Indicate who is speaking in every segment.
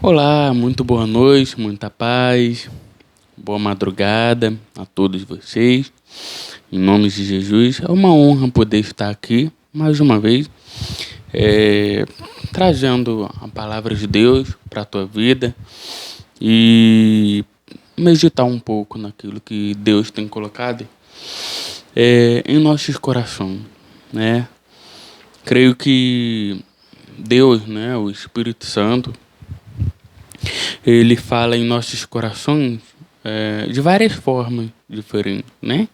Speaker 1: Olá, muito boa noite, muita paz, boa madrugada a todos vocês. Em nome de Jesus, é uma honra poder estar aqui mais uma vez, trazendo a palavra de Deus para a tua vida e meditar um pouco naquilo que Deus tem colocado em nossos corações, né? Creio que Deus, né, o Espírito Santo, ele fala em nossos corações de várias formas diferentes, né?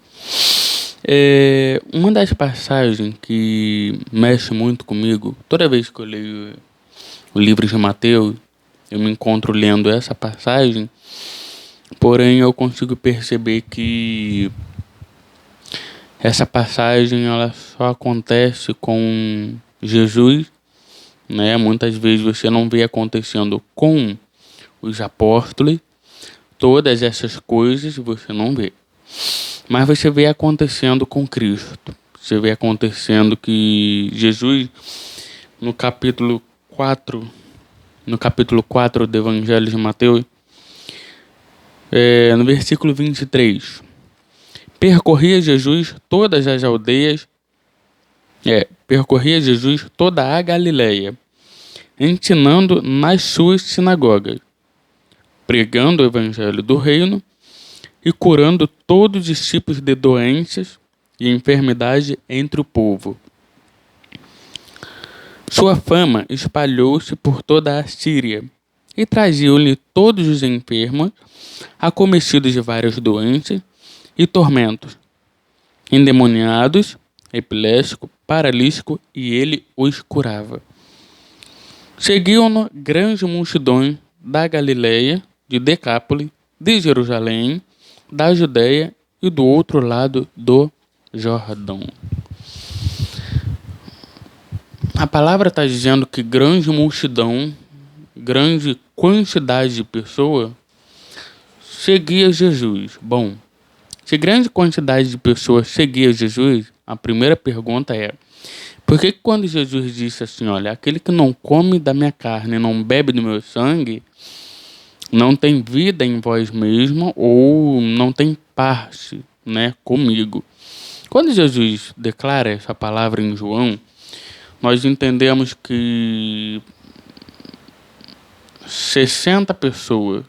Speaker 1: Uma das passagens que mexe muito comigo, toda vez que eu leio o livro de Mateus, eu me encontro lendo essa passagem, porém eu consigo perceber que essa passagem ela só acontece com Jesus, né? Muitas vezes você não vê acontecendo com os apóstolos, todas essas coisas você não vê. Mas você vê acontecendo com Cristo. Você vê acontecendo que Jesus, no capítulo 4 do Evangelho de Mateus, no versículo 23, percorria Jesus todas as aldeias, percorria Jesus toda a Galileia, ensinando nas suas sinagogas, pregando o evangelho do reino e curando todos os tipos de doenças e enfermidades entre o povo. Sua fama espalhou-se por toda a Síria e traziam-lhe todos os enfermos, acometidos de várias doenças e tormentos, endemoniados, epilético, paralítico, e ele os curava. Seguiam-no grandes multidões da Galileia, de Decápolis, de Jerusalém, da Judeia e do outro lado do Jordão. A palavra está dizendo que grande multidão, grande quantidade de pessoas seguia Jesus. Bom, se grande quantidade de pessoas seguia Jesus, a primeira pergunta é: por que quando Jesus disse assim, olha, aquele que não come da minha carne, não bebe do meu sangue, não tem vida em vós mesmo ou não tem parte, né, comigo? Quando Jesus declara essa palavra em João, nós entendemos que 60 pessoas,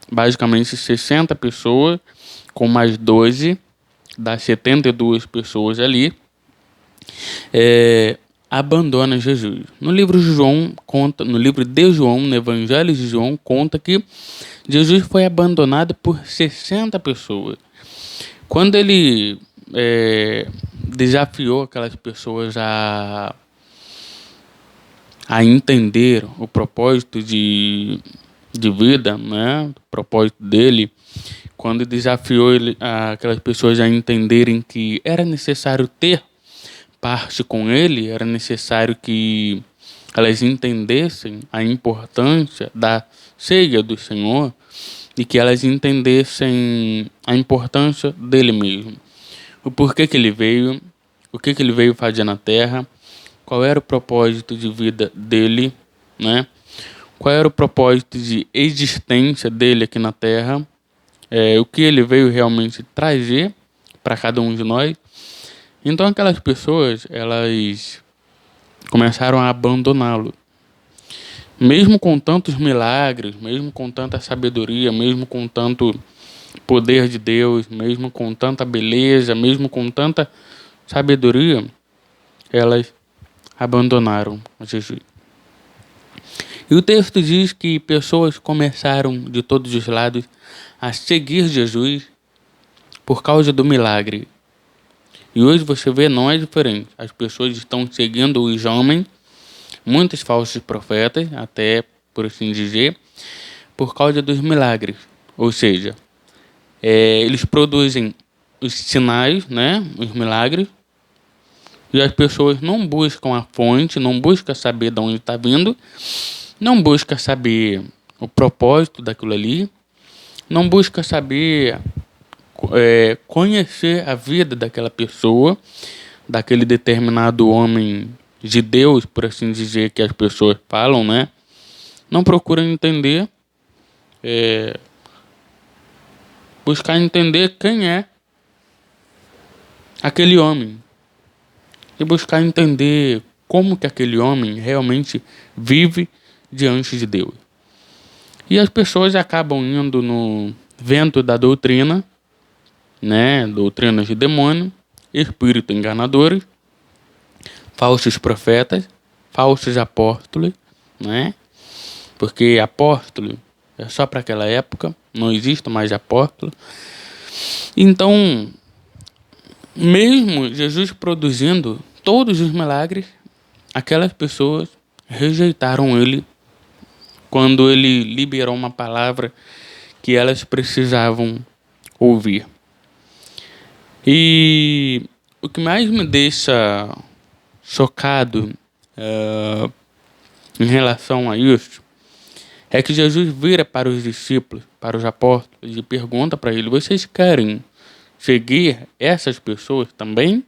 Speaker 1: basicamente 60 pessoas, com mais 12, dá 72 pessoas ali, abandona Jesus. No livro de João conta, no livro de João, no Evangelho de João, conta que Jesus foi abandonado por 60 pessoas. Quando ele desafiou aquelas pessoas a entender o propósito de vida, né? O propósito dele, quando desafiou aquelas pessoas a entenderem que era necessário ter parte com ele, era necessário que elas entendessem a importância da ceia do Senhor e que elas entendessem a importância dele mesmo. O porquê que ele veio, o que ele veio fazer na Terra, qual era o propósito de vida dele, né? Qual era o propósito de existência dele aqui na Terra, o que ele veio realmente trazer para cada um de nós. Então aquelas pessoas, elas começaram a abandoná-lo. Mesmo com tantos milagres, mesmo com tanta sabedoria, mesmo com tanto poder de Deus, mesmo com tanta beleza, mesmo com tanta sabedoria, elas abandonaram Jesus. E o texto diz que pessoas começaram de todos os lados a seguir Jesus por causa do milagre. E hoje você vê, não é diferente. As pessoas estão seguindo os homens, muitos falsos profetas, até por assim dizer, por causa dos milagres. Ou seja, eles produzem os sinais, né, os milagres, e as pessoas não buscam a fonte, não buscam saber de onde está vindo, não buscam saber o propósito daquilo ali, não buscam saber conhecer a vida daquela pessoa, daquele determinado homem de Deus, por assim dizer, que as pessoas falam, né? não procuram entender, buscar entender quem é aquele homem e buscar entender como que aquele homem realmente vive diante de Deus. E as pessoas acabam indo no vento da doutrina, né? Doutrinas de demônio, espírito enganadores, falsos profetas, falsos apóstolos, né? Porque apóstolo é só para aquela época, não existe mais apóstolo. Então, mesmo Jesus produzindo todos os milagres, aquelas pessoas rejeitaram ele quando ele liberou uma palavra que elas precisavam ouvir. E o que mais me deixa chocado em relação a isso é que Jesus vira para os discípulos, para os apóstolos, e pergunta para eles: vocês querem seguir essas pessoas também?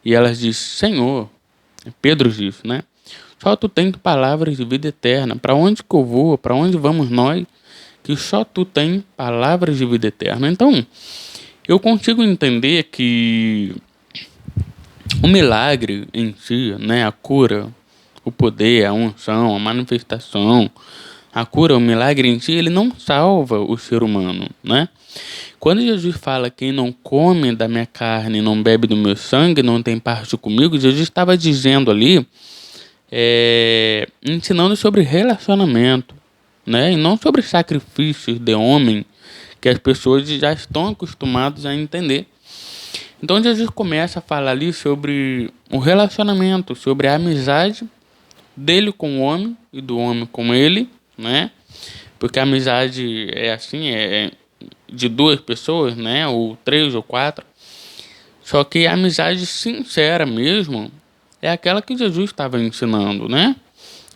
Speaker 1: E elas dizem: Senhor, Pedro diz, né? Só tu tens palavras de vida eterna. Para onde que eu vou? Para onde vamos nós? Que só tu tens palavras de vida eterna. Então, eu consigo entender que o milagre em si, né? A cura, o poder, a unção, a manifestação, a cura, o milagre em si, ele não salva o ser humano, né? Quando Jesus fala: quem não come da minha carne, não bebe do meu sangue, não tem parte comigo, Jesus estava dizendo ali, ensinando sobre relacionamento, né? E não sobre sacrifícios de homem, que as pessoas já estão acostumadas a entender. Então Jesus começa a falar ali sobre o relacionamento, sobre a amizade dele com o homem e do homem com ele, né? Porque a amizade é assim, é de duas pessoas, né? Ou três ou quatro. Só que a amizade sincera mesmo é aquela que Jesus estava ensinando, né?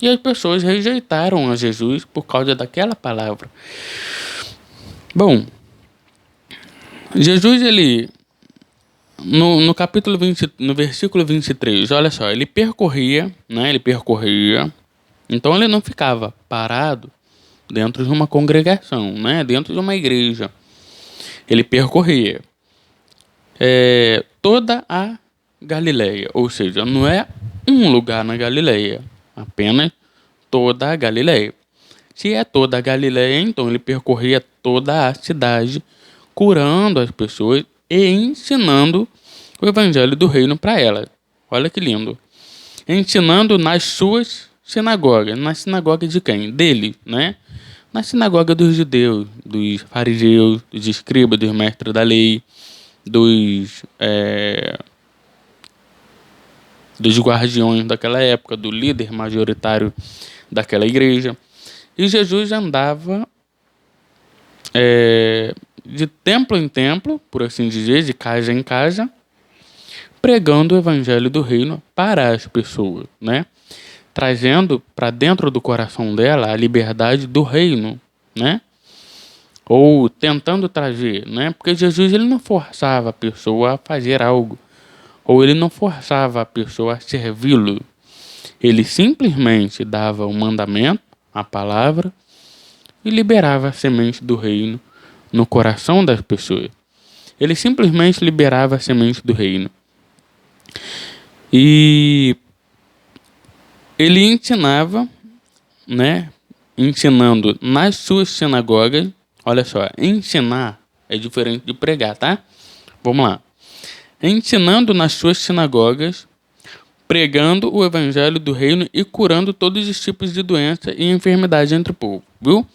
Speaker 1: E as pessoas rejeitaram a Jesus por causa daquela palavra. Bom, Jesus, ele, no capítulo 20, no versículo 23, olha só, ele percorria, né? Ele percorria, então ele não ficava parado dentro de uma congregação, né? Dentro de uma igreja. Ele percorria toda a Galileia, ou seja, não é um lugar na Galileia, apenas toda a Galileia. Se é toda a Galileia, então ele percorria toda a cidade, curando as pessoas e ensinando o evangelho do reino para elas. Olha que lindo. Ensinando nas suas sinagogas. Na sinagoga de quem? Dele, né? Na sinagoga dos judeus, dos fariseus, dos escribas, dos mestres da lei, dos guardiões daquela época, do líder majoritário daquela igreja. E Jesus andava de templo em templo, por assim dizer, de casa em casa, pregando o evangelho do reino para as pessoas, né? Trazendo para dentro do coração dela a liberdade do reino, né? Ou tentando trazer, né? Porque Jesus, ele não forçava a pessoa a fazer algo, ou ele não forçava a pessoa a servi-lo. Ele simplesmente dava o mandamento, a palavra, e liberava a semente do reino no coração das pessoas. Ele simplesmente liberava a semente do reino. E ele ensinava, né? Ensinando nas suas sinagogas. Olha só, ensinar é diferente de pregar, tá? Vamos lá. Ensinando nas suas sinagogas, pregando o evangelho do reino e curando todos os tipos de doença e enfermidade entre o povo, viu?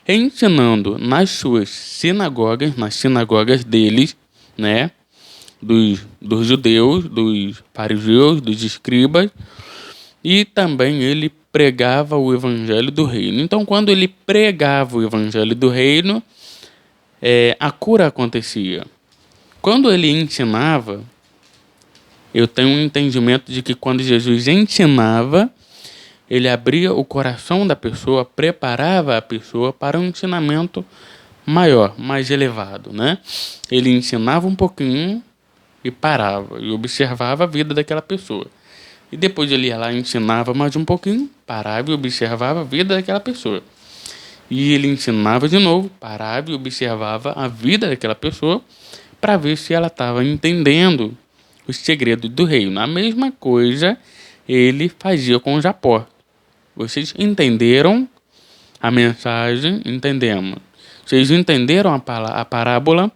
Speaker 1: Ensinando nas suas sinagogas, nas sinagogas deles, né? Dos judeus, dos fariseus, dos escribas, e também ele pregava o evangelho do reino. Então, quando ele pregava o evangelho do reino, a cura acontecia. Quando ele ensinava, eu tenho um entendimento de que quando Jesus ensinava, ele abria o coração da pessoa, preparava a pessoa para um ensinamento maior, mais elevado, né? Ele ensinava um pouquinho e parava, e observava a vida daquela pessoa. E depois ele ia lá, ensinava mais um pouquinho, parava e observava a vida daquela pessoa. E ele ensinava de novo, parava e observava a vida daquela pessoa para ver se ela estava entendendo os segredos do reino. A mesma coisa ele fazia com os apóstolos. Vocês entenderam a mensagem? Entendemos. Vocês entenderam a parábola?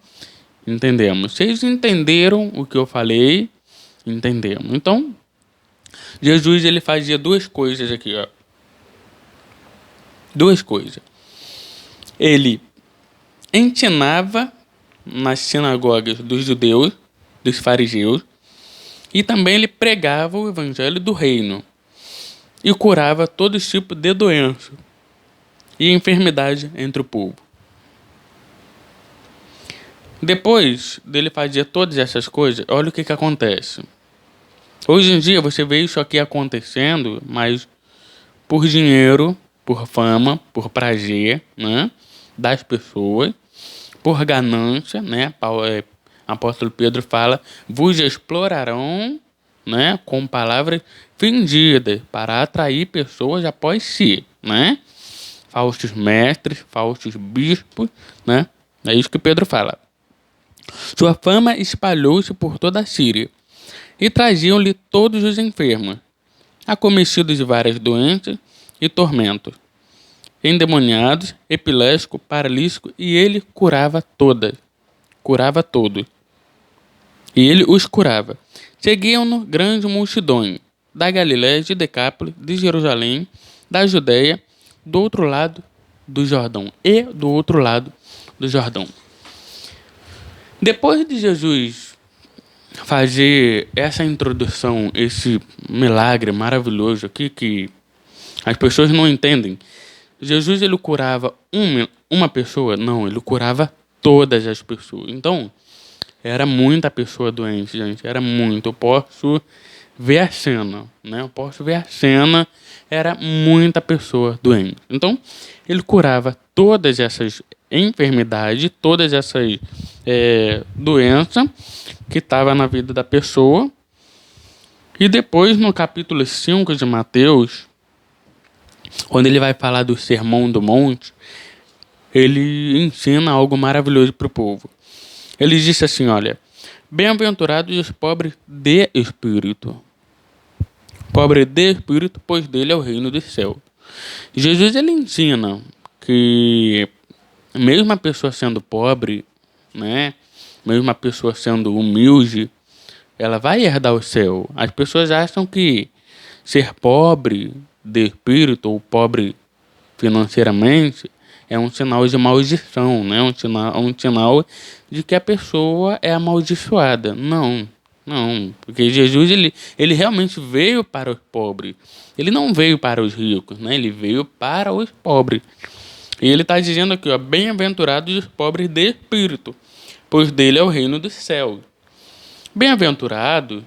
Speaker 1: Entendemos. Vocês entenderam o que eu falei? Entendemos. Então, Jesus ele fazia duas coisas aqui, ó. Duas coisas. Ele ensinava nas sinagogas dos judeus, dos fariseus, e também ele pregava o evangelho do reino e curava todo tipo de doença e enfermidade entre o povo. Depois dele fazer todas essas coisas, olha o que acontece. Hoje em dia você vê isso aqui acontecendo, mas por dinheiro, por fama, por prazer, né, das pessoas, por ganância, né? Apóstolo Pedro fala, vos explorarão, né, com palavras fingidas para atrair pessoas após si, né? Falsos mestres, falsos bispos, né? É isso que Pedro fala. Sua fama espalhou-se por toda a Síria e traziam-lhe todos os enfermos, acometidos de várias doenças e tormentos, endemoniados, epiléticos, paralíticos, e ele curava todos. E ele os curava. Seguiam-no grandes multidões, da Galiléia, de Decápolis, de Jerusalém, da Judéia, do outro lado do Jordão e do outro lado do Jordão. Depois de Jesus fazer essa introdução, esse milagre maravilhoso aqui que as pessoas não entendem, Jesus ele curava uma pessoa? Não, ele curava todas as pessoas. Então, era muita pessoa doente, gente. Era muito. Eu posso ver a cena, né? Era muita pessoa doente. Então, ele curava todas essas enfermidades, todas essas doenças que estavam na vida da pessoa. E depois, no capítulo 5 de Mateus, quando ele vai falar do Sermão do Monte, ele ensina algo maravilhoso para o povo. Ele disse assim, olha, bem-aventurados os pobres de espírito. Pobre de espírito, pois dele é o reino do céu. Jesus ele ensina que mesmo a pessoa sendo pobre, né, mesmo a pessoa sendo humilde, ela vai herdar o céu. As pessoas acham que ser pobre de espírito ou pobre financeiramente é um sinal de maldição, né? Um sinal de que a pessoa é amaldiçoada. Não, porque Jesus ele realmente veio para os pobres. Ele não veio para os ricos, né? Ele veio para os pobres. E ele está dizendo aqui, ó, bem-aventurados os pobres de espírito, pois dele é o reino dos céus. Bem-aventurados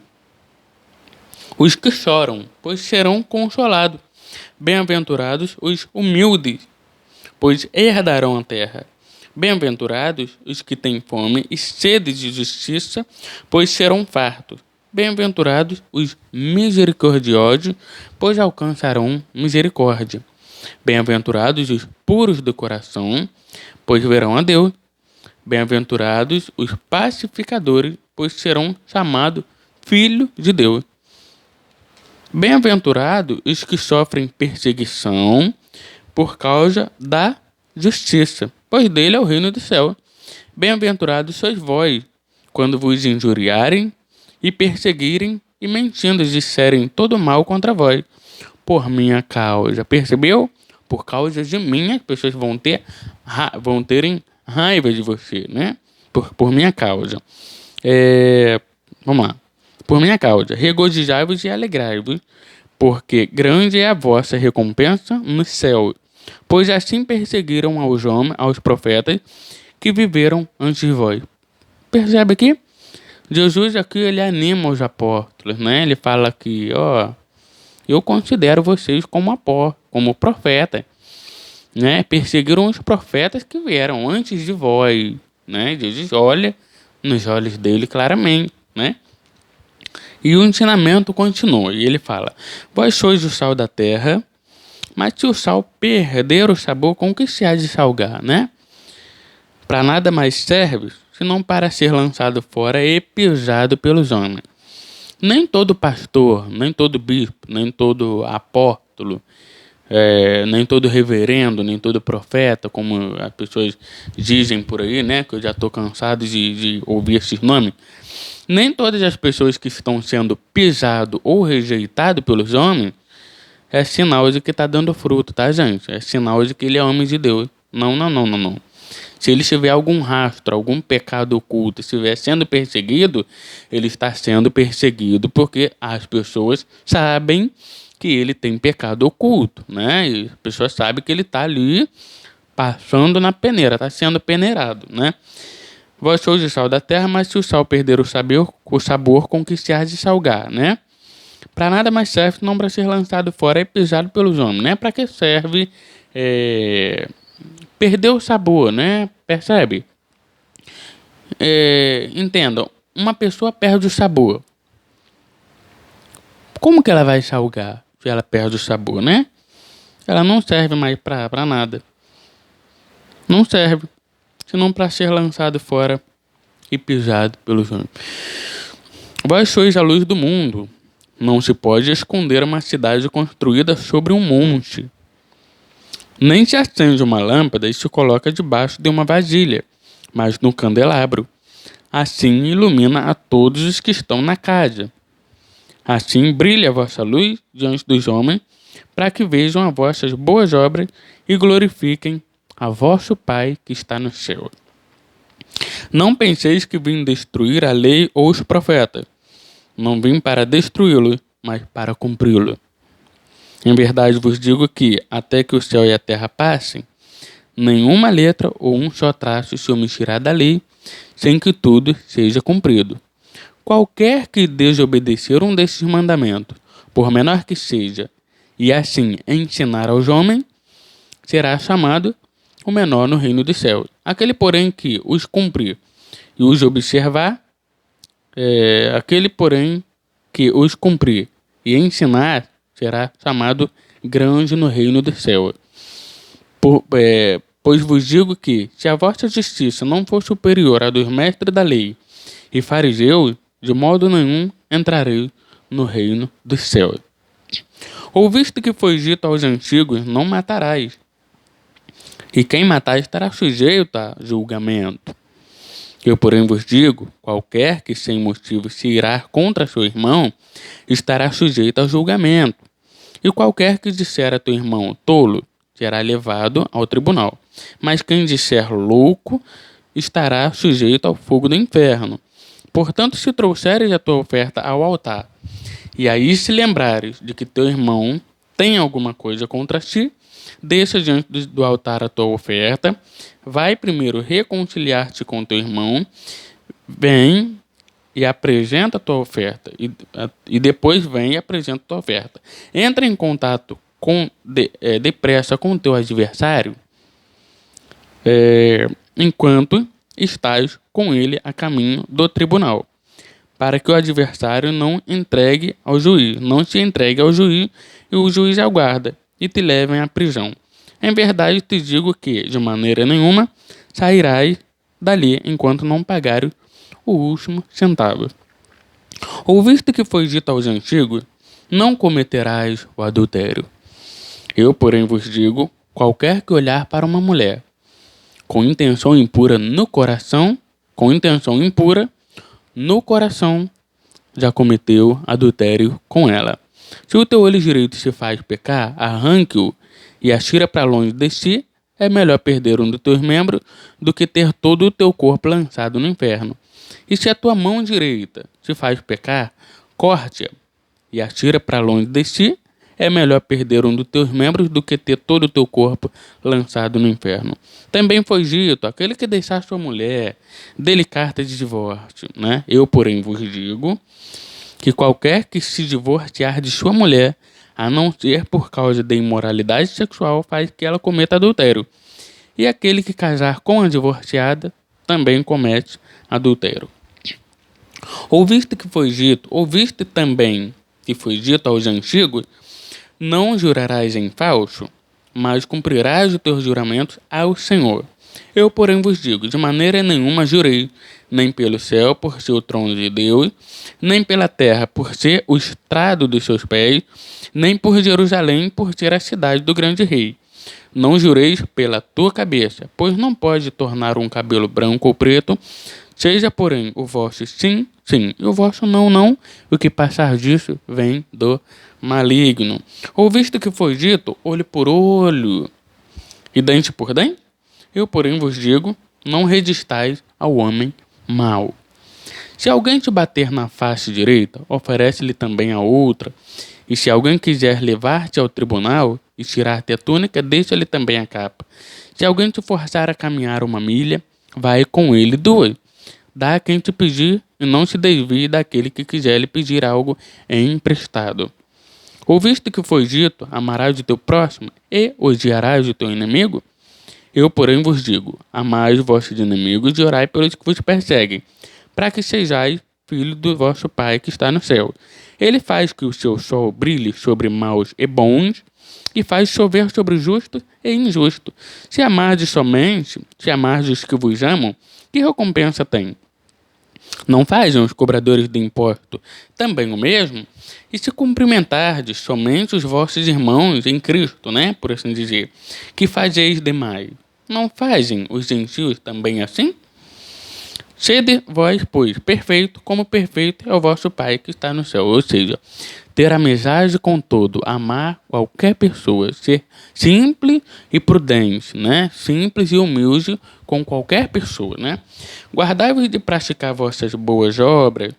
Speaker 1: os que choram, pois serão consolados. Bem-aventurados os humildes, pois herdarão a terra. Bem-aventurados os que têm fome e sede de justiça, pois serão fartos. Bem-aventurados os misericordiosos, pois alcançarão misericórdia. Bem-aventurados os puros de coração, pois verão a Deus. Bem-aventurados os pacificadores, pois serão chamados filhos de Deus. Bem-aventurados os que sofrem perseguição por causa da justiça, pois dele é o reino do céu. Bem-aventurados sois vós, quando vos injuriarem e perseguirem e mentindo disserem todo mal contra vós, por minha causa. Percebeu? Por causa de mim, as pessoas vão terem raiva de você, né? Por minha causa. Vamos lá. Por minha causa, regozijai-vos e alegrai-vos, porque grande é a vossa recompensa no céu. Pois assim perseguiram aos homens, aos profetas que viveram antes de vós. Percebe aqui? Jesus aqui ele anima os apóstolos, né? Ele fala que, ó, eu considero vocês como apóstolos, como profetas, né? Perseguiram os profetas que vieram antes de vós, né? Jesus olha nos olhos dele claramente, né? E o ensinamento continua, e ele fala: vós sois o sal da terra, mas se o sal perder o sabor, com que se há de salgar, né? Para nada mais serve, senão para ser lançado fora e pisado pelos homens. Nem todo pastor, nem todo bispo, nem todo apóstolo, nem todo reverendo, nem todo profeta, como as pessoas dizem por aí, né? Que eu já estou cansado de ouvir esses nomes. Nem todas as pessoas que estão sendo pisado ou rejeitado pelos homens é sinal de que está dando fruto, tá, gente? É sinal de que ele é homem de Deus. Não, não, não, não, não. Se ele tiver algum rastro, algum pecado oculto, estiver sendo perseguido, ele está sendo perseguido porque as pessoas sabem que ele tem pecado oculto, né? E as pessoas sabem que ele está ali passando na peneira, está sendo peneirado, né? Vós sois o sal da terra, mas se o sal perder o sabor com que se há de salgar, né? Para nada mais serve não para ser lançado fora e pisado pelos homens, né? Para que serve perder o sabor, né? Percebe? Entendam, uma pessoa perde o sabor. Como que ela vai salgar se ela perde o sabor, né? Ela não serve mais para nada. Não serve, senão para ser lançado fora e pisado pelos homens. Vós sois a luz do mundo. Não se pode esconder uma cidade construída sobre um monte. Nem se acende uma lâmpada e se coloca debaixo de uma vasilha, mas no candelabro. Assim ilumina a todos os que estão na casa. Assim brilha a vossa luz diante dos homens, para que vejam as vossas boas obras e glorifiquem a vosso Pai que está no céu. Não penseis que vim destruir a lei ou os profetas. Não vim para destruí-lo, mas para cumpri-lo. Em verdade vos digo que, até que o céu e a terra passem, nenhuma letra ou um só traço se omitirá da lei, sem que tudo seja cumprido. Qualquer que desobedecer um desses mandamentos, por menor que seja, e assim ensinar aos homens, será chamado o menor no reino dos céus. Aquele, porém, que os cumprir e os observar, aquele, porém, que os cumprir e ensinar, será chamado grande no reino dos céus. Pois vos digo que, se a vossa justiça não for superior à dos mestres da lei e fariseus, de modo nenhum entrarei no reino dos céus. Ouviste que foi dito aos antigos: não matarás. E quem matar estará sujeito a julgamento. Eu, porém, vos digo: qualquer que sem motivo se irar contra seu irmão, estará sujeito a julgamento. E qualquer que disser a teu irmão tolo, será levado ao tribunal. Mas quem disser louco, estará sujeito ao fogo do inferno. Portanto, se trouxeres a tua oferta ao altar, e aí se lembrares de que teu irmão tem alguma coisa contra ti, deixa diante do altar a tua oferta, vai primeiro reconciliar-te com teu irmão, vem e apresenta a tua oferta, e depois vem e apresenta a tua oferta. Entra em contato depressa com o teu adversário, enquanto estás com ele a caminho do tribunal, para que o adversário não se entregue ao juiz e o juiz ao guarda e te levem à prisão. Em verdade te digo que, de maneira nenhuma, sairás dali enquanto não pagares o último centavo. Ouviste que foi dito aos antigos: não cometerás o adultério. Eu, porém, vos digo: qualquer que olhar para uma mulher com intenção impura no coração, já cometeu adultério com ela. Se o teu olho direito te faz pecar, arranque-o e atira para longe de si. É melhor perder um dos teus membros do que ter todo o teu corpo lançado no inferno. E se a tua mão direita te faz pecar, corte-a e atira para longe de si. É melhor perder um dos teus membros do que ter todo o teu corpo lançado no inferno. Também foi dito: aquele que deixar sua mulher, dê-lhe carta de divórcio, né? Eu, porém, vos digo que qualquer que se divorciar de sua mulher, a não ser por causa de imoralidade sexual, faz que ela cometa adultério. E aquele que casar com a divorciada também comete adultério. Ouviste também que foi dito aos antigos: não jurarás em falso, mas cumprirás os teus juramentos ao Senhor. Eu, porém, vos digo: de maneira nenhuma jurei, nem pelo céu, por ser o trono de Deus, nem pela terra, por ser o estrado dos seus pés, nem por Jerusalém, por ser a cidade do grande rei. Não jureis pela tua cabeça, pois não pode tornar um cabelo branco ou preto. Seja, porém, o vosso sim, sim, e o vosso não, não. O que passar disso vem do maligno. Ouviste que foi dito, olho por olho e dente por dente? Eu, porém, vos digo, não resistais ao homem mau. Se alguém te bater na face direita, oferece-lhe também a outra. E se alguém quiser levar-te ao tribunal e tirar-te a túnica, deixa-lhe também a capa. Se alguém te forçar a caminhar 1 milha, vai com ele 2. Dá a quem te pedir e não se desvie daquele que quiser lhe pedir algo emprestado. Ouviste que foi dito: amarás o teu próximo e odiarás o teu inimigo? Eu, porém, vos digo: amai os vossos inimigos e orai pelos que vos perseguem, para que sejais filhos do vosso Pai que está no céu. Ele faz que o seu sol brilhe sobre maus e bons, e faz chover sobre justos e injustos. Se amardes os que vos amam, que recompensa tem? Não fazem os cobradores de imposto também o mesmo? E se cumprimentardes somente os vossos irmãos em Cristo, né, por assim dizer, que fazeis demais? Não fazem os gentios também assim? Sede vós, pois, perfeito, como perfeito é o vosso Pai que está no céu. Ou seja, ter amizade com todo, amar qualquer pessoa, ser simples e prudente, né? Simples e humilde com qualquer pessoa, né? Guardai-vos de praticar vossas boas obras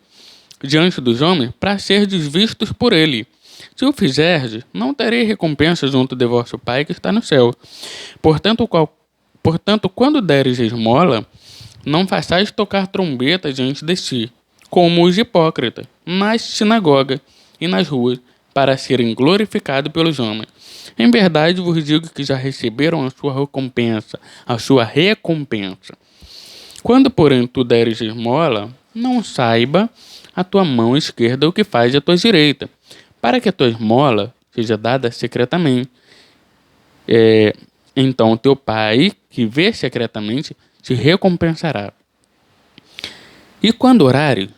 Speaker 1: diante dos homens, para serdes vistos por ele. Se o fizerdes, não tereis recompensa junto de vosso Pai que está no céu. Portanto, quando deres esmola, não façais tocar trombeta diante de si, como os hipócritas, nas sinagogas e nas ruas, para serem glorificados pelos homens. Em verdade vos digo que já receberam a sua recompensa. Quando, porém, tu deres esmola, não saiba a tua mão esquerda o que faz a tua direita, para que a tua esmola seja dada secretamente. Então teu Pai, que vê secretamente, te recompensará. E quando orares,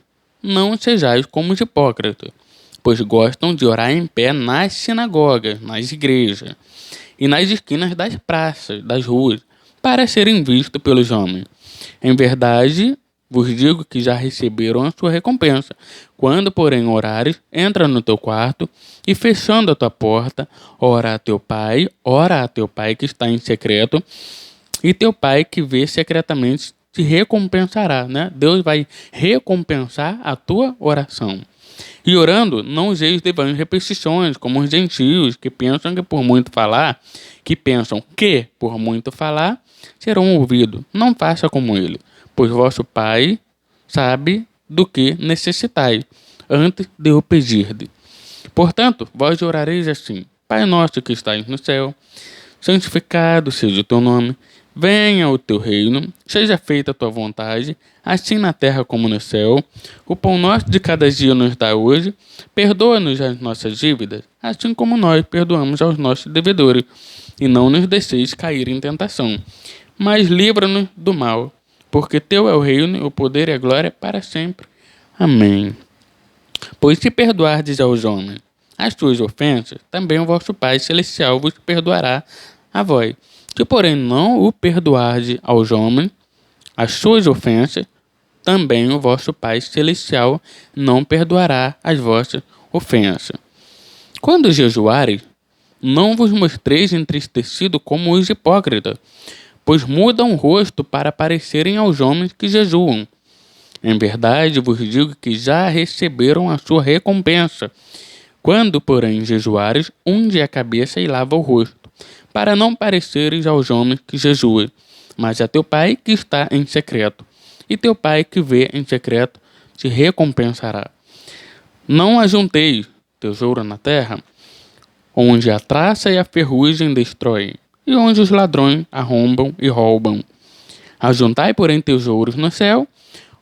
Speaker 1: não sejais como os hipócritas, pois gostam de orar em pé nas sinagogas, nas igrejas e nas esquinas das praças, das ruas, para serem vistos pelos homens. Em verdade, vos digo que já receberam a sua recompensa. Quando, porém, orares, entra no teu quarto e, fechando a tua porta, ora a teu pai que está em secreto, e teu Pai que vê secretamente te recompensará, né? Deus vai recompensar a tua oração. E orando, não useis de vãs repetições, como os gentios, que pensam que por muito falar, serão ouvidos. Não faça como ele, pois vosso Pai sabe do que necessitais, antes de o pedirdes. Portanto, vós orareis assim: Pai nosso que estais no céu, santificado seja o teu nome. Venha o teu reino, seja feita a tua vontade, assim na terra como no céu. O pão nosso de cada dia nos dá hoje. Perdoa-nos as nossas dívidas, assim como nós perdoamos aos nossos devedores. E não nos deixeis cair em tentação, mas livra-nos do mal, porque teu é o reino, o poder e a glória para sempre. Amém. Pois se perdoardes aos homens as suas ofensas, também o vosso Pai Celestial vos perdoará a vós. Se, porém, não o perdoardes aos homens as suas ofensas, também o vosso Pai Celestial não perdoará as vossas ofensas. Quando jejuareis, não vos mostreis entristecidos como os hipócritas, pois mudam o rosto para parecerem aos homens que jejuam. Em verdade vos digo que já receberam a sua recompensa. Quando, porém, jejuares, unge a cabeça e lava o rosto, para não pareceres aos homens que jejuam, mas a teu Pai que está em secreto. E teu Pai que vê em secreto te recompensará. Não ajunteis tesouro na terra, onde a traça e a ferrugem destroem, e onde os ladrões arrombam e roubam. Ajuntai, porém, tesouros no céu,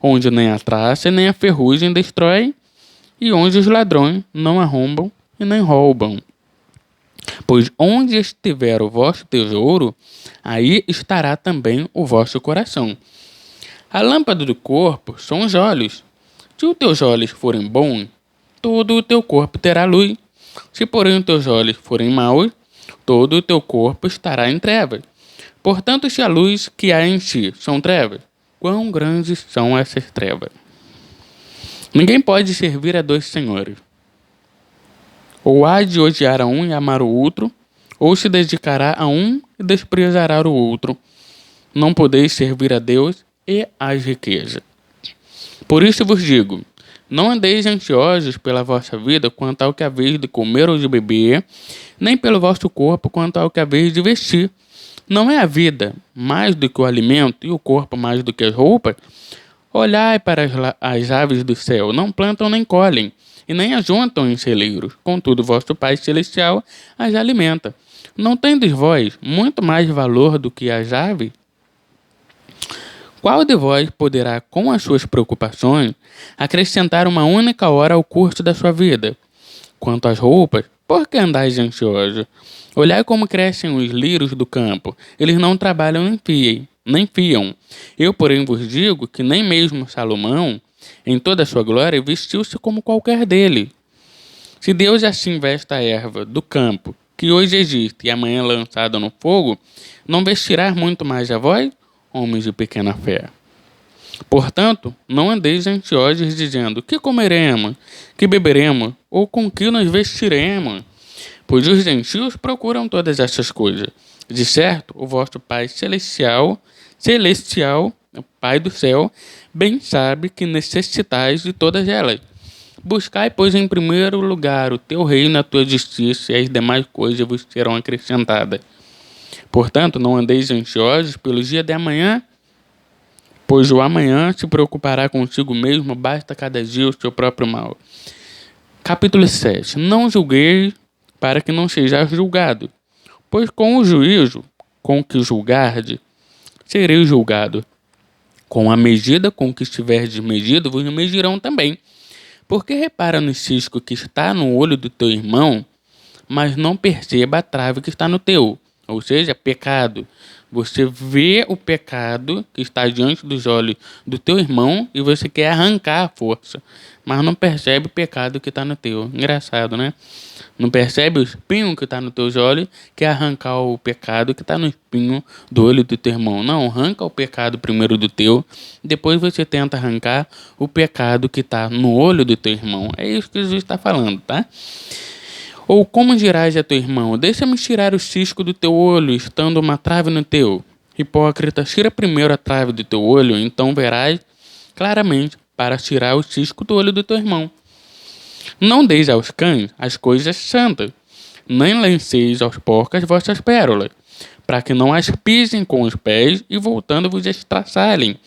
Speaker 1: onde nem a traça nem a ferrugem destrói, e onde os ladrões não arrombam e nem roubam. Pois onde estiver o vosso tesouro, aí estará também o vosso coração. A lâmpada do corpo são os olhos. Se os teus olhos forem bons, todo o teu corpo terá luz. Se, porém, os teus olhos forem maus, todo o teu corpo estará em trevas. Portanto, se a luz que há em ti são trevas, quão grandes são essas trevas? Ninguém pode servir a dois senhores. Ou há de odiar a um e amar o outro, ou se dedicará a um e desprezará o outro. Não podeis servir a Deus e às riquezas. Por isso vos digo, não andeis ansiosos pela vossa vida quanto ao que haveis de comer ou de beber, nem pelo vosso corpo quanto ao que haveis de vestir. Não é a vida mais do que o alimento e o corpo mais do que as roupas? Olhai para as aves do céu, não plantam nem colhem, e nem ajuntam em celeiros. Contudo, vosso Pai Celestial as alimenta. Não tendes vós muito mais valor do que as aves? Qual de vós poderá, com as suas preocupações, acrescentar uma única hora ao curso da sua vida? Quanto às roupas, por que andais ansiosos? Olhai como crescem os lírios do campo. Eles não trabalham nem fiam. Eu, porém, vos digo que nem mesmo Salomão, em toda a sua glória, vestiu-se como qualquer dele. Se Deus assim veste a erva do campo, que hoje existe e amanhã é lançada no fogo, não vestirá muito mais a vós, homens de pequena fé? Portanto, não andeis ansiosos dizendo, que comeremos, que beberemos, ou com que nos vestiremos? Pois os gentios procuram todas essas coisas. De certo, o vosso Pai Celestial, o Pai do céu, bem sabe que necessitais de todas elas. Buscai, pois, em primeiro lugar o teu reino e a tua justiça, e as demais coisas vos serão acrescentadas. Portanto, não andeis ansiosos pelo dia de amanhã, pois o amanhã se preocupará consigo mesmo, basta cada dia o seu próprio mal. Capítulo 7. Não julgueis para que não sejais julgado, pois com o juízo com que julgardes, sereis julgado. Com a medida com que estiverdes medido, vos medirão também. Porque repara no cisco que está no olho do teu irmão, mas não perceba a trave que está no teu, ou seja, pecado. Você vê o pecado que está diante dos olhos do teu irmão e você quer arrancar a força, mas não percebe o pecado que está no teu. Engraçado, né? Não percebe o espinho que está no teu olho, quer arrancar o pecado que está no espinho do olho do teu irmão. Não, arranca o pecado primeiro do teu, depois você tenta arrancar o pecado que está no olho do teu irmão. É isso que Jesus está falando, tá? Ou como dirás a teu irmão, deixa-me tirar o cisco do teu olho, estando uma trave no teu? Hipócrita, tira primeiro a trave do teu olho, então verás claramente para tirar o cisco do olho do teu irmão. Não deis aos cães as coisas santas, nem lanceis aos porcos as vossas pérolas, para que não as pisem com os pés e voltando vos estraçalhem.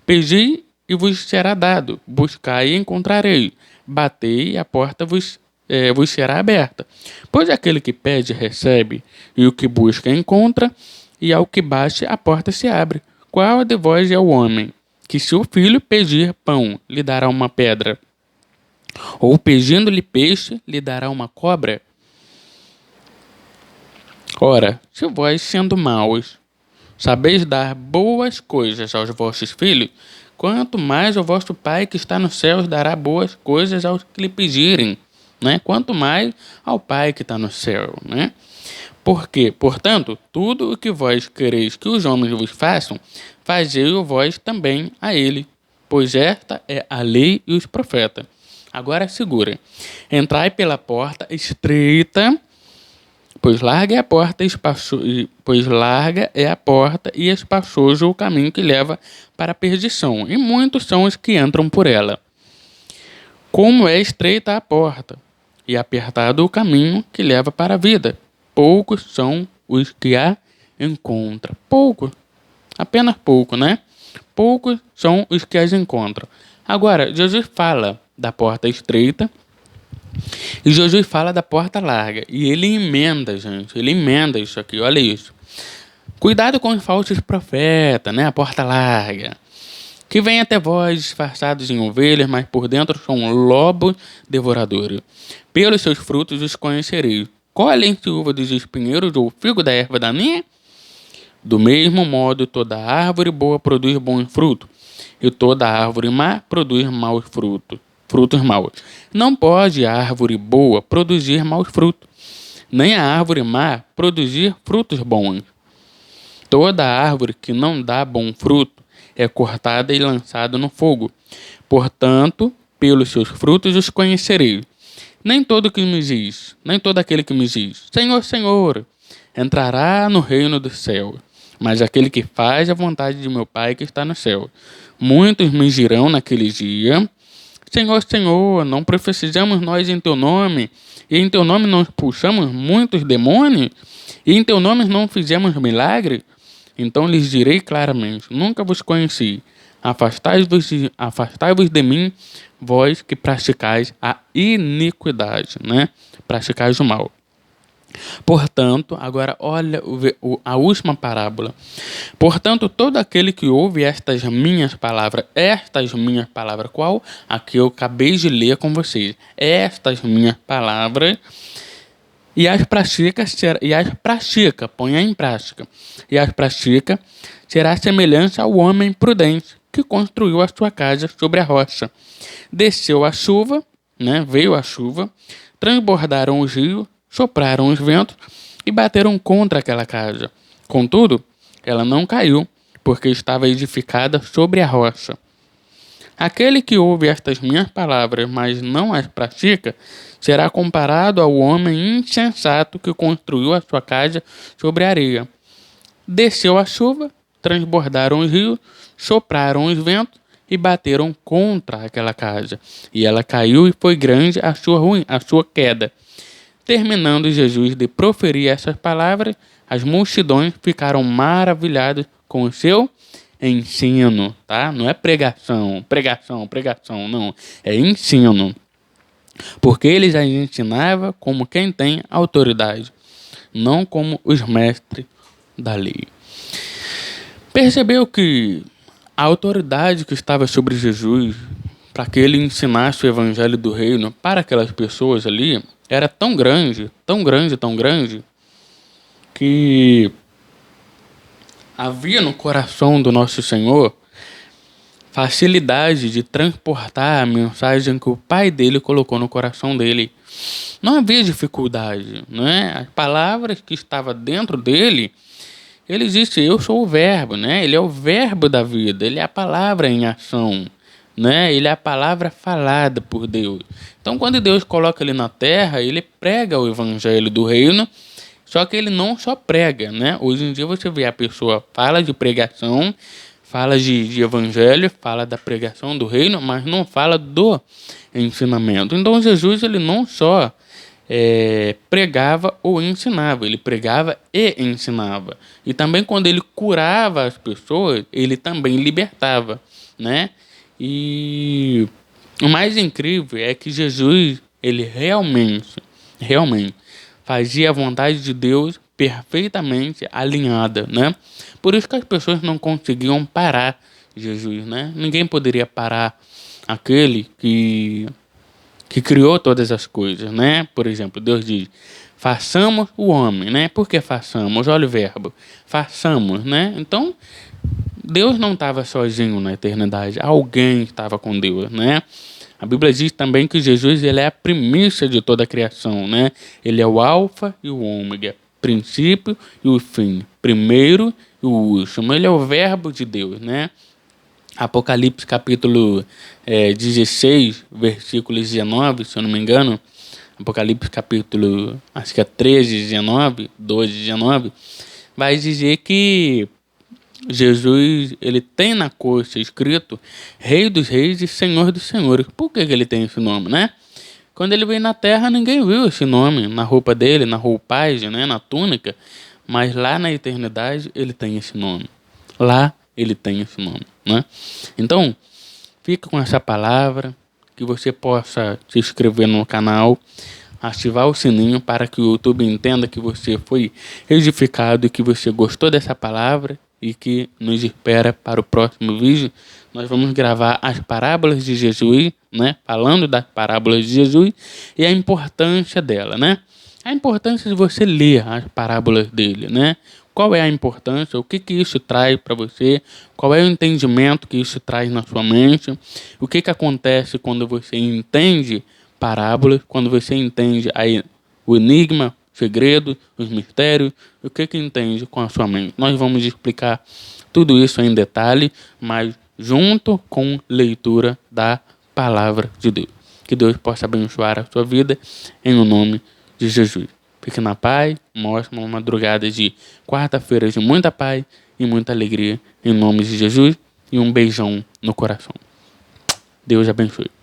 Speaker 1: Pedi e vos será dado, buscai e encontrarei, batei e a porta vos será aberta. Pois aquele que pede, recebe, e o que busca, encontra, e ao que bate, a porta se abre. Qual de vós é o homem, que se o filho pedir pão, lhe dará uma pedra? Ou pedindo-lhe peixe, lhe dará uma cobra? Ora, se vós, sendo maus, sabeis dar boas coisas aos vossos filhos, quanto mais o vosso Pai que está nos céus dará boas coisas aos que lhe pedirem. Né? Quanto mais ao Pai que está no céu, né? Porque, portanto, tudo o que vós quereis que os homens vos façam, fazei-o vós também a ele, pois esta é a lei e os profetas. Agora segura. Entrai pela porta estreita, pois larga é a porta e espaçoso o caminho que leva para a perdição, e muitos são os que entram por ela. Como é estreita a porta, e apertado o caminho que leva para a vida, poucos são os que a encontram. Pouco, apenas pouco, né? Poucos são os que as encontram. Agora, Jesus fala da porta estreita e Jesus fala da porta larga. E ele emenda, gente. Ele emenda isso aqui, olha isso. Cuidado com os falsos profetas, né? A porta larga. que vêm até vós disfarçados em ovelhas, mas por dentro são lobos devoradores. Pelos seus frutos os conhecereis. Colhem-se uva dos espinheiros ou figo da erva daninha? Do mesmo modo, toda árvore boa produz bons frutos, e toda árvore má produz maus frutos maus. Não pode a árvore boa produzir maus frutos, nem a árvore má produzir frutos bons. Toda árvore que não dá bom fruto é cortada e lançada no fogo. Portanto, pelos seus frutos os conhecereis. Nem todo aquele que me diz, Senhor, Senhor, entrará no reino do céu, mas aquele que faz a vontade de meu Pai que está no céu. Muitos me dirão naquele dia, Senhor, Senhor, não profetizamos nós em teu nome, e em teu nome não expulsamos muitos demônios, e em teu nome não fizemos milagre? Então lhes direi claramente, nunca vos conheci. Afastai-vos de mim, vós que praticais a iniquidade, né? Praticais o mal. Portanto, agora olha a última parábola. Portanto, todo aquele que ouve estas minhas palavras, qual? A que eu acabei de ler com vocês. Estas minhas palavras e as pratica, ponha em prática. E as pratica, será semelhante ao homem prudente que construiu a sua casa sobre a rocha. Desceu a chuva, né? Veio a chuva, transbordaram os rios, sopraram os ventos e bateram contra aquela casa. Contudo, ela não caiu, porque estava edificada sobre a rocha. Aquele que ouve estas minhas palavras, mas não as pratica, será comparado ao homem insensato que construiu a sua casa sobre a areia. Desceu a chuva, transbordaram os rios, sopraram os ventos e bateram contra aquela casa. E ela caiu e foi grande a sua queda. Terminando Jesus de proferir essas palavras, as multidões ficaram maravilhadas com o seu ensino, tá? Não é pregação, não. É ensino. Porque ele já ensinava como quem tem autoridade, não como os mestres da lei. Percebeu que a autoridade que estava sobre Jesus para que ele ensinasse o evangelho do reino para aquelas pessoas ali era tão grande, que havia no coração do nosso Senhor facilidade de transportar a mensagem que o Pai dele colocou no coração dele. Não havia dificuldade, né? As palavras que estavam dentro dele, ele disse, eu sou o verbo, né? Ele é o verbo da vida, ele é a palavra em ação, né? Ele é a palavra falada por Deus. Então, quando Deus coloca ele na terra, ele prega o evangelho do reino, só que ele não só prega, né? Hoje em dia você vê a pessoa fala de pregação, fala de evangelho, fala da pregação do reino, mas não fala do ensinamento. Então, Jesus ele não só pregava ou ensinava, ele pregava e ensinava. E também quando ele curava as pessoas, ele também libertava, né? E o mais incrível é que Jesus, ele realmente fazia a vontade de Deus perfeitamente alinhada, né? Por isso que as pessoas não conseguiam parar Jesus, né? Ninguém poderia parar aquele que criou todas as coisas, né? Por exemplo, Deus diz, façamos o homem, né? Por que façamos? Olha o verbo, façamos, né? Então, Deus não estava sozinho na eternidade, alguém estava com Deus, né? A Bíblia diz também que Jesus ele é a primícia de toda a criação, né? Ele é o alfa e o ômega, princípio e o fim, primeiro e o último. Ele é o verbo de Deus, né? Apocalipse capítulo 16, versículos 19, se eu não me engano. Apocalipse capítulo, acho que é 13, 19, 12, 19, vai dizer que Jesus, ele tem na coxa escrito Rei dos Reis e Senhor dos Senhores. Por que ele tem esse nome, né? Quando ele veio na terra, ninguém viu esse nome na roupa dele, na roupagem, né? Na túnica. Mas lá na eternidade, ele tem esse nome. Lá, ele tem esse nome, né? Então, fica com essa palavra, que você possa se inscrever no canal, ativar o sininho para que o YouTube entenda que você foi edificado e que você gostou dessa palavra e que nos espera para o próximo vídeo. Nós vamos gravar as parábolas de Jesus, né? Falando das parábolas de Jesus e a importância dela, né? A importância de você ler as parábolas dele, né? Qual é a importância? O que isso traz para você? Qual é o entendimento que isso traz na sua mente? O que acontece quando você entende parábolas, quando você entende aí o enigma, o segredo, os mistérios, o que entende com a sua mente? Nós vamos explicar tudo isso em detalhe, mas junto com leitura da palavra de Deus. Que Deus possa abençoar a sua vida em o nome de Jesus. Fique na paz, mostre uma madrugada de quarta-feira de muita paz e muita alegria em nome de Jesus e um beijão no coração. Deus abençoe.